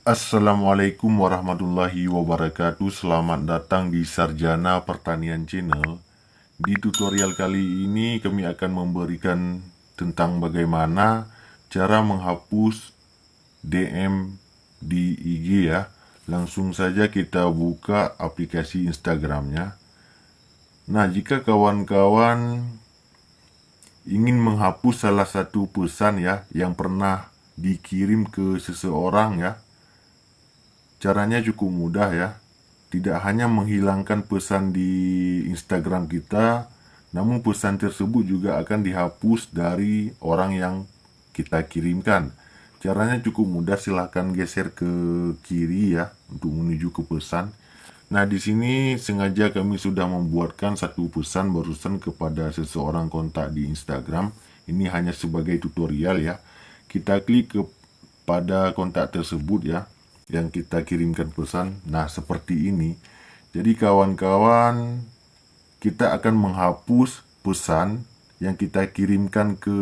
Assalamualaikum warahmatullahi wabarakatuh. Selamat datang di Sarjana Pertanian Channel. Di tutorial kali ini kami akan memberikan tentang bagaimana cara menghapus DM di IG ya. Langsung saja kita buka aplikasi Instagramnya. Nah, jika kawan-kawan ingin menghapus salah satu pesan ya yang pernah dikirim ke seseorang ya, caranya cukup mudah ya. Tidak hanya menghilangkan pesan di Instagram kita, namun pesan tersebut juga akan dihapus dari orang yang kita kirimkan. Caranya cukup mudah, silahkan geser ke kiri ya untuk menuju ke pesan. Nah, di sini sengaja kami sudah membuatkan satu pesan barusan kepada seseorang kontak di Instagram. Ini hanya sebagai tutorial ya. Kita klik kepada kontak tersebut ya, yang kita kirimkan pesan. Nah, seperti ini. Jadi kawan-kawan, kita akan menghapus pesan yang kita kirimkan ke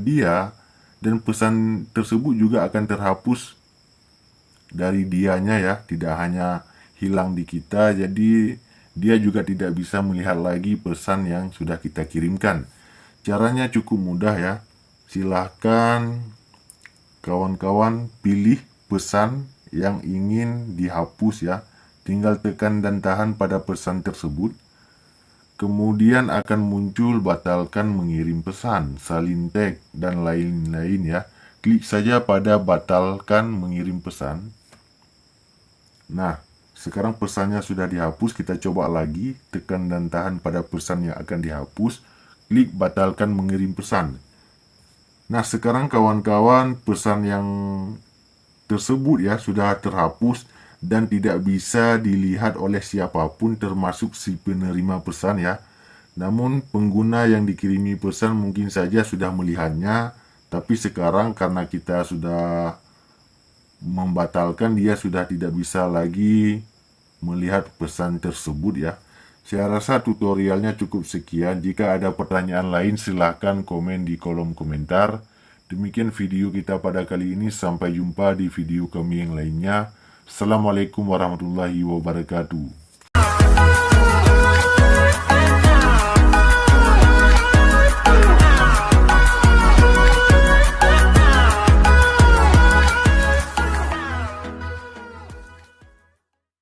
dia, dan pesan tersebut juga akan terhapus dari dianya ya, tidak hanya hilang di kita, jadi dia juga tidak bisa melihat lagi pesan yang sudah kita kirimkan. Caranya cukup mudah ya. Silahkan kawan-kawan pilih pesan yang ingin dihapus ya. Tinggal tekan dan tahan pada pesan tersebut. Kemudian akan muncul batalkan mengirim pesan, salin tag, dan lain-lain ya. Klik saja pada batalkan mengirim pesan. Nah, sekarang pesannya sudah dihapus. Kita coba lagi, tekan dan tahan pada pesan yang akan dihapus. Klik batalkan mengirim pesan. Nah, sekarang kawan-kawan, pesan yang tersebut ya sudah terhapus dan tidak bisa dilihat oleh siapapun termasuk si penerima pesan ya. Namun pengguna yang dikirimi pesan mungkin saja sudah melihatnya, tapi sekarang karena kita sudah membatalkan, dia sudah tidak bisa lagi melihat pesan tersebut ya. Saya rasa tutorialnya cukup sekian. Jika ada pertanyaan lain silahkan komen di kolom komentar. Demikian video kita pada kali ini. Sampai jumpa di video kami yang lainnya. Assalamualaikum warahmatullahi wabarakatuh.